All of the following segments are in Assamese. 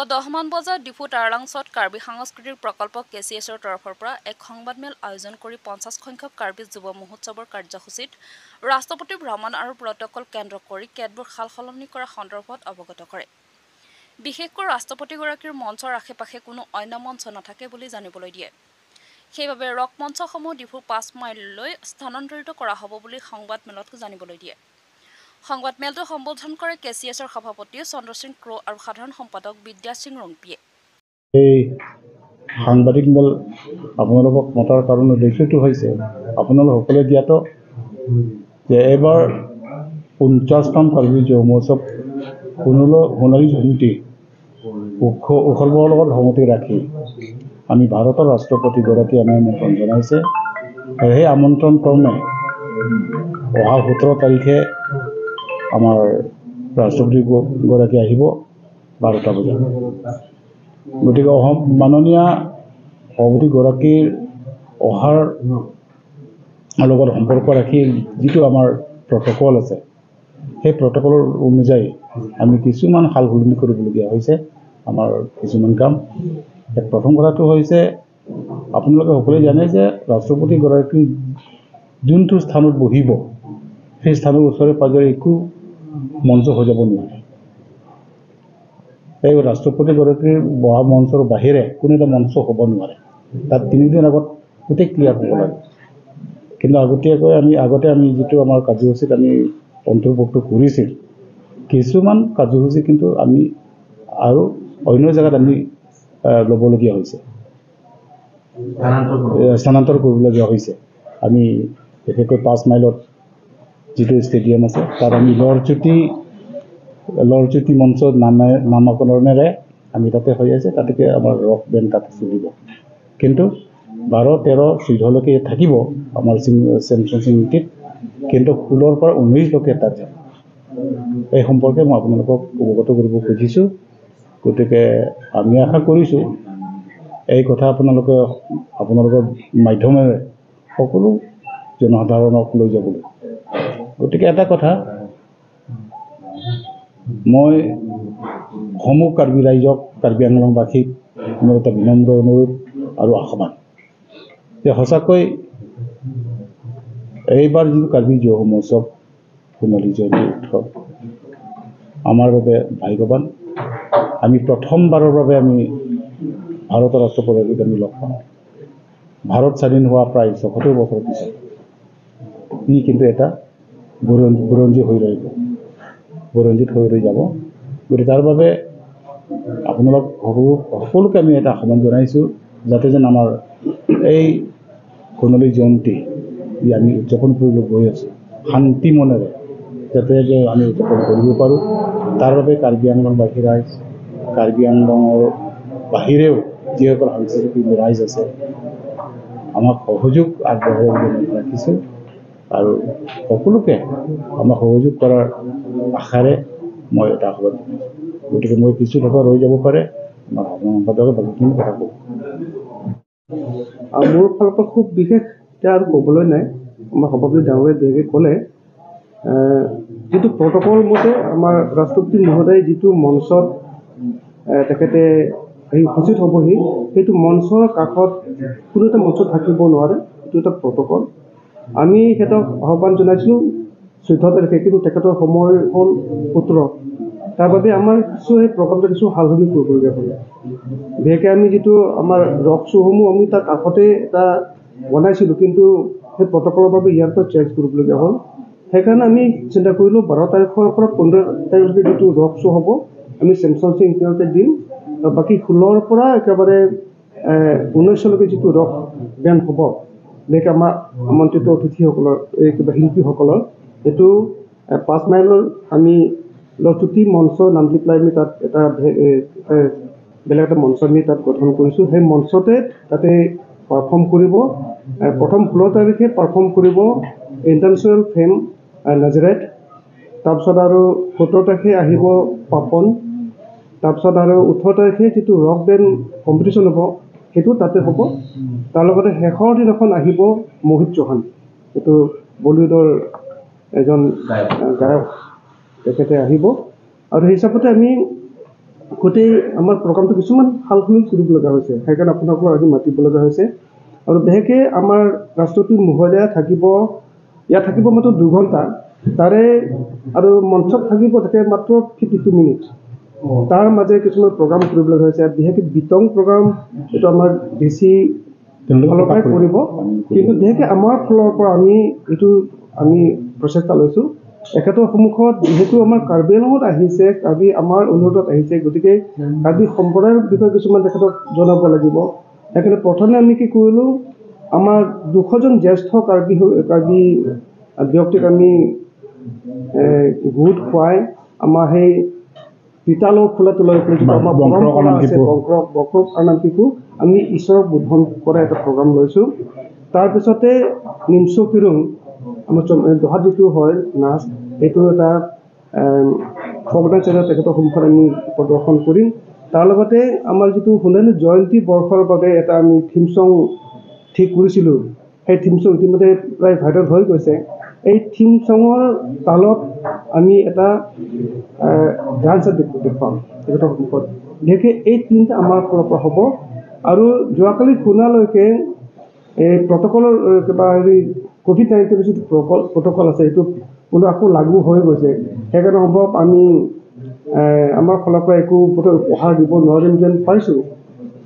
পুৱা 10 মান বজাত ডিফু টাৰলাংছত কাৰ্বি সাংস্কৃতিক প্ৰকল্প KCSৰ তৰফৰ পৰা এক সংবাদমেল আয়োজন কৰি 50 সংখ্যক কাৰ্বি যুৱ মহোৎসৱৰ কাৰ্যসূচীত ৰাষ্ট্ৰপতি ভ্ৰমণ আৰু প্ৰটকল কেন্দ্ৰ কৰি কেতবোৰ সালসলনি কৰা সন্দৰ্ভত অৱগত কৰে। বিশেষকৈ ৰাষ্ট্ৰপতিগৰাকীৰ মঞ্চৰ আশে-পাশে কোনো অন্য মঞ্চ নাথাকে বুলি জানিবলৈ দিয়ে। সেইবাবে ৰক মঞ্চসমূহ ডিফু 5 মাইললৈ স্থানান্তৰিত কৰা হ'ব বুলি সংবাদমেলত জানিবলৈ দিয়ে। সংবাদমেলটো সম্বোধন কৰে KCSৰ সভাপতি চন্দ্ৰ সিং ক্ৰ আৰু সাধাৰণ সম্পাদক বিদ্যা সিং ৰংপিয়ে। এই সাংবাদিক মেল আপোনালোকক মতাৰ কাৰণ উদ্দেশ্যটো হৈছে আপোনালোক সকলোৱে জ্ঞাত যে এবাৰ 50তম কাৰ্বি যুৱ মহোৎসৱ সোণালী জয়ন্তী উৎসৱৰ লগত সংগতি ৰাখি আমি ভাৰতৰ ৰাষ্ট্ৰপতিগৰাকী আমি আমন্ত্ৰণ জনাইছে আৰু সেই আমন্ত্ৰণ ক্ৰমে অহা 17 তাৰিখে আমাৰ ৰাষ্ট্ৰপতিগৰাকী আহিব 12টা বজাত। গতিকে মাননীয় সভাপতিগৰাকীৰ অহাৰ লগত সম্পৰ্ক ৰাখি যিটো আমাৰ প্ৰটকল আছে সেই প্ৰটকলৰ অনুযায়ী আমি কিছুমান সালসলনি কৰিবলগীয়া হৈছে আমাৰ কিছুমান কাম। প্ৰথম কথাটো হৈছে আপোনালোকে সকলোৱে জানে যে ৰাষ্ট্ৰপতিগৰাকী যোনটো স্থানত বহিব সেই স্থানৰ ওচৰে পাজৰে একো মঞ্চ হৈ যাব নোৱাৰে। এই ৰাষ্ট্ৰপতিগৰাকীৰ বহা মঞ্চৰ বাহিৰে কোনো এটা মঞ্চ হ'ব নোৱাৰে। তাত 3 দিন আগত গোটেই ক্লিয়াৰ হ'ব লাগে। কিন্তু আগতে আমি যিটো আমাৰ কাৰ্যসূচীত আমি অন্তৰ্ভুক্ত কৰিছিল কিছুমান কাৰ্যসূচী কিন্তু আমি আৰু অন্য জেগাত আমি ল'বলগীয়া হৈছে, স্থানান্তৰ কৰিবলগীয়া হৈছে। আমি বিশেষকৈ 5 মাইলত যিটো ষ্টেডিয়াম আছে তাত আমি লৰজ্যোতি মঞ্চ নামকৰণেৰে আমি তাতে হৈ আছে, তাতে আমাৰ ৰক বেণ্ড তাতে চলিব। কিন্তু 12, 13, 14লৈকে থাকিব আমাৰ চেমচন চিটিত, কিন্তু 16ৰ পৰা 19লৈকে তাত যাব। এই সম্পৰ্কে মই আপোনালোকক অৱগত কৰিব খুজিছোঁ। গতিকে আমি আশা কৰিছোঁ এই কথা আপোনালোকৰ মাধ্যমেৰে সকলো জনসাধাৰণক লৈ যাবলৈ। গতিকে এটা কথা মই সমূহ কাৰ্বি ৰাইজক, কাৰ্বি আংলংবাসীক মোৰ এটা বিনম্ৰ অনুৰোধ আৰু আহ্বান যে সঁচাকৈ এইবাৰ যিটো কাৰ্বি যুৱ মহোৎসৱ সোণালী জয়ন্তী উৎসৱ আমাৰ বাবে ভাগ্যৱান। আমি প্ৰথমবাৰৰ বাবে আমি ভাৰতৰ ৰাষ্ট্ৰপতিক আমি লগ পাওঁ। ভাৰত স্বাধীন হোৱা প্ৰায় ৭০ বছৰ পিছত ই কিন্তু এটা বুৰঞ্জী হৈ ৰৈ যাব। গতিকে তাৰ বাবে আপোনালোক সকলোকে আমি এটা আহ্বান জনাইছোঁ যাতে যেন আমাৰ এই সোণালী জয়ন্তী আমি উদযাপন কৰিবলৈ গৈ আছোঁ শান্তি মনেৰে, যাতে যে আমি উদযাপন কৰিব পাৰোঁ। তাৰ বাবে কাৰ্বি আংলংবাসী ৰাইজ, কাৰ্বি আংলঙৰ বাহিৰেও যিসকল সাংস্কৃতিক ৰাইজ আছে আমাক সহযোগ আগবঢ়াব বুলি ৰাখিছোঁ আৰু সকলোকে আমাক সহযোগ কৰাৰ আশাৰে মই এটা আহ্বান জনাইছোঁ। গতিকে মই কিছু কথা ৰৈ যাব পাৰে, আমাৰ সম্পাদকে বাকীখিনি কথা ক'ব। মোৰ ফালৰ পৰা খুব বিশেষ এতিয়া আৰু ক'বলৈ নাই। আমাৰ সভাপতি ডাঙৰীয়াই ধুনীয়াকৈ ক'লে যিটো প্ৰটকল মতে আমাৰ ৰাষ্ট্ৰপতি মহোদয়ে যিটো মঞ্চত তেখেতে আহি উপস্থিত হ'বহি, সেইটো মঞ্চৰ কাষত কোনো এটা মঞ্চ থাকিব নোৱাৰে। এইটো এটা প্ৰটকল। আমি সিহঁতক আহ্বান জনাইছিলোঁ 14 তাৰিখে, কিন্তু তেখেতৰ সময় হ'ল 17। তাৰ বাবে আমাৰ সেই প্ৰকল্পটো কিছু সালসলনি কৰিবলগীয়া হ'ল। বিশেষকৈ আমি যিটো আমাৰ ৰক শ্ব'সমূহ আমি তাৰ কাষতে এটা বনাইছিলোঁ, কিন্তু সেই প্ৰটকলৰ বাবে ইয়াৰ পৰা চেঞ্জ কৰিবলগীয়া হ'ল। সেইকাৰণে আমি চিন্তা কৰিলোঁ 12 তাৰিখৰ পৰা 15 তাৰিখলৈকে যিটো ৰক শ্ব' হ'ব আমি চেমচন সিং তেওঁতে দিম, আৰু বাকী 16ৰ পৰা একেবাৰে 19লৈকে যিটো ৰক বেণ্ড হ'ব, বিশেষকৈ আমাৰ আমন্ত্ৰিত অতিথিসকলৰ শিল্পীসকলৰ এইটো 5 মাইলৰ আমি লৰজ্যোতি মঞ্চ নাম দি পেলাই আমি তাত এটা বেলেগ এটা মঞ্চ আমি তাত গঠন কৰিছোঁ। সেই মঞ্চতে তাতে পাৰফৰ্ম কৰিব। প্ৰথম 16 তাৰিখে পাৰফৰ্ম কৰিব ইণ্টাৰনেশ্যনেল ফেম নাজৰাট। তাৰপিছত আৰু 17 তাৰিখে আহিব পাপন। তাৰপিছত আৰু 18 তাৰিখে যিটো ৰক বেণ্ড কম্পিটিশ্যন হ'ব সেইটো তাতে হ'ব। তাৰ লগতে শেষৰ দিনাখন আহিব মোহিত চৌহান, এইটো বলিউডৰ এজন গায়ক, তেখেতে আহিব। আৰু সেই হিচাপতে আমি গোটেই আমাৰ প্ৰগ্ৰামটো কিছুমান সাল সলনি কৰিব লগা হৈছে, সেইকাৰণে আপোনালোকক আজি মাতিব লগা হৈছে। আৰু বিশেষকৈ আমাৰ ৰাষ্ট্ৰপতি মহোদয়া থাকিব, ইয়াত থাকিব মাত্ৰ 2 ঘণ্টা, তাৰে আৰু মঞ্চত থাকিব থাকে মাত্ৰ 52 মিনিট। তাৰ মাজে কিছুমান প্ৰগ্ৰাম কৰিব লগা হৈছে। বিশেষকৈ বিতং প্ৰগ্ৰাম এইটো আমাৰ DC ফালৰ পৰাই কৰিব, কিন্তু বিশেষকৈ আমাৰ ফালৰ পৰা আমি প্ৰচেষ্টা লৈছোঁ। এখেতৰ সন্মুখত যিহেতু আমাৰ কাৰ্বি আংলঙত আহিছে, কাৰ্বি আমাৰ অনুৰোধত আহিছে, গতিকে কাৰ্বি সম্প্ৰদায়ৰ বিষয়ে কিছুমান তেখেতক জনাব লাগিব। সেইকাৰণে প্ৰথমে আমি কি কৰিলোঁ, আমাৰ 200 জন জ্যেষ্ঠ কাৰ্বি ব্যক্তিক আমি গোট খুৱাই আমাৰ সেই পিতালৰ খোলা তোলাৰ যিটো আমাৰ পৰম্পৰা আছে, বক্ৰক নাম শিকো, আমি ঈশ্বৰক বোধন কৰা এটা প্ৰগ্ৰাম লৈছোঁ। তাৰপিছতে নিমচু কিৰুং আমাৰ দহাত যিটো হয় নাচ, সেইটো এটা ফক ডান্স এটা তেখেতৰ সন্মুখত আমি প্ৰদৰ্শন কৰিম। তাৰ লগতে আমাৰ যিটো সোণালী জয়ন্তী বৰ্ষৰ বাবে এটা আমি থিম ছং ঠিক কৰিছিলোঁ, সেই থিম ছং ইতিমধ্যে প্ৰায় ভাইৰেল হৈ গৈছে। এই থিম ছঙৰ তালত আমি এটা ডান্স দেখুৱাম তেখেতৰ সন্মুখত। বিশেষকৈ এই 3টা আমাৰ ফালৰ পৰা হ'ব। আৰু যোৱাকালি শুনালৈকে এই প্ৰট'কলৰ কিবা হেৰি COVID-19 যিটো প্ৰট'কল আছে, সেইটো কোনো আকৌ লাগু হৈ গৈছে। সেইকাৰণে সম্ভৱ আমি আমাৰ ফালৰ পৰা একো উপহাৰ দিব নোৱাৰিম যেন পাইছোঁ।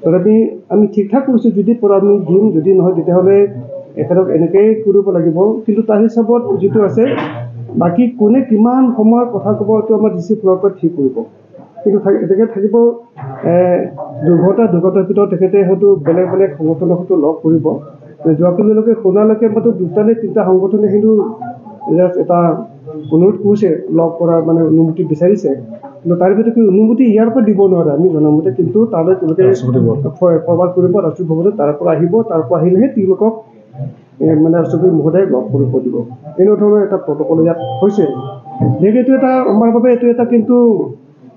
তথাপি আমি ঠিক ঠাক কৰিছোঁ, যদি পৰা আমি দিম, যদি নহয় তেতিয়াহ'লে এখেতক এনেকৈয়ে কৰিব লাগিব। কিন্তু তাৰ হিচাপত যিটো আছে, বাকী কোনে কিমান সময়ৰ কথা ক'ব, এইটো আমাৰ DC ফালৰ পৰা ঠিক কৰিব। কিন্তু তেখেত থাকিব 2 ঘণ্টাৰ ভিতৰত তেখেতে হয়তো বেলেগ বেলেগ সংগঠনৰ হয়তো লগ কৰিব। যোৱাকালিলৈকে শুনালৈকে মাত্ৰ 2টা নে 3টা সংগঠনে কিন্তু এটা অনুৰোধ কৰিছে, লগ কৰাৰ মানে অনুমতি বিচাৰিছে। কিন্তু তাৰ ভিতৰত অনুমতি ইয়াৰ পৰা দিব নোৱাৰে আমি জনামতে, কিন্তু তালৈ তেওঁলোকে ফৰৱাৰ্ড কৰিব ৰাষ্ট্ৰপতি ভৱনত, তাৰ পৰা আহিব, তাৰ পৰা আহিলেহে তেওঁলোকক মানে ৰাষ্ট্ৰপতি মহোদয়ে লগ কৰিব দিব। এনেধৰণৰ এটা প্ৰট'কল ইয়াত হৈছে। বিশেষকৈ এইটো এটা আমাৰ বাবে এইটো এটা কিন্তু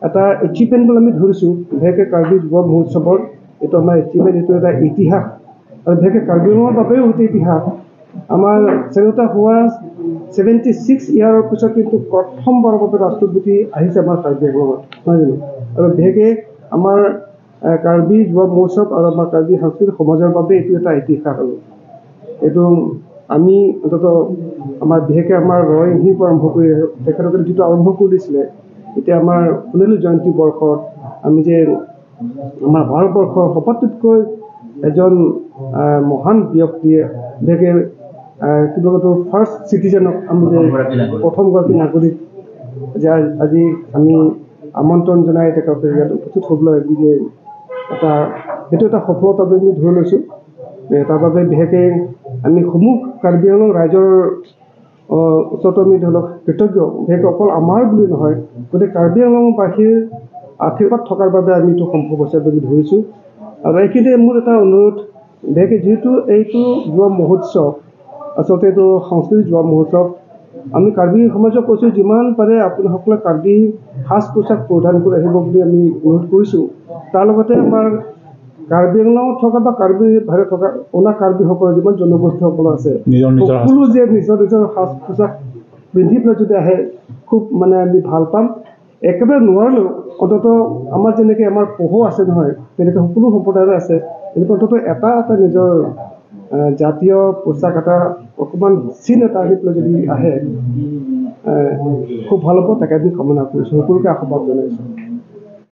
এটা এচিভমেণ্ট বুলি আমি ধৰিছোঁ। বিশেষকৈ কাৰ্বি যুৱ মহোৎসৱৰ এইটো আমাৰ এচিভমেণ্ট, এইটো এটা ইতিহাস। আৰু বিশেষকৈ কাৰ্বি আংলঙৰ বাবেও এইটো ইতিহাস। আমাৰ স্বাধীনতা হোৱা 76 ইয়াৰৰ পিছত কিন্তু প্ৰথমবাৰৰ বাবে ৰাষ্ট্ৰপতি আহিছে আমাৰ কাৰ্বি আংলঙত, নহয় জানো? আৰু বিশেষকৈ আমাৰ কাৰ্বি যুৱ মহোৎসৱ আৰু আমাৰ কাৰ্বি সাংস্কৃতিক সমাজৰ বাবে এইটো এটা ইতিহাস। আৰু এইটো আমি অন্ততঃ আমাৰ বিশেষকৈ আমাৰ ৰয়িংহিৰ পৰা আৰম্ভ কৰি তেখেতসকলে যিটো আৰম্ভ কৰি দিছিলে, এতিয়া আমাৰ সোণালী জয়ন্তী বৰ্ষত আমি যে আমাৰ ভাৰতবৰ্ষৰ সকলোতকৈ এজন মহান ব্যক্তিয়ে বিশেষকৈ কিবা ফাৰ্ষ্ট চিটিজেনক আমি যে প্ৰথমগৰাকী নাগৰিক যে আজি আমি আমন্ত্ৰণ জনাই তেখেতক ইয়াত উপস্থিত হ'বলৈ যে সেইটো এটা সফলতা বুলি আমি ধৰি লৈছোঁ। তাৰ বাবে বিশেষকৈ আমি সমূহ কাৰ্বি আংলং ৰাইজৰ ওচৰতো আমি ধৰি লওক কৃতজ্ঞ। বিশেষকৈ অকল আমাৰ বুলি নহয়, গতিকে কাৰ্বি আংলঙবাসীৰ আশীৰ্বাদ থকাৰ বাবে আমি এইটো সম্ভৱ হৈছে বুলি ধৰিছোঁ। আৰু এইখিনিতে মোৰ এটা অনুৰোধ, বিশেষকৈ যিহেতু এইটো যুৱ মহোৎসৱ, আচলতে এইটো সাংস্কৃতিক যুৱ মহোৎসৱ, আমি কাৰ্বি সমাজক কৈছোঁ যিমান পাৰে আপোনাসকলে কাৰ্বি সাজ পোছাক পৰিধান কৰি আহিব বুলি আমি অনুৰোধ কৰিছোঁ। তাৰ লগতে আমাৰ কাৰ্বি আংলঙত থকা বা কাৰ্বি বাহিৰত থকা অনা কাৰ্বিসকলৰ যিমান জনগোষ্ঠীসকল আছে, সকলো যে নিজৰ নিজৰ সাজ পোছাক পিন্ধি পেলাই যদি আহে, খুব মানে আমি ভাল পাম। একেবাৰে নোৱাৰিলেও অন্ততঃ আমাৰ যেনেকৈ আমাৰ পহু আছে নহয়, তেনেকৈ সকলো সম্প্ৰদায়ৰে আছে, তেনেকৈ অন্ততঃ এটা নিজৰ জাতীয় পোছাক এটা অকণমান চিন এটা আহি পেলাই যদি আহে খুব ভাল হ'ব, তাকে আমি কামনা কৰিছোঁ। সকলোকে আহ্বান জনাইছোঁ।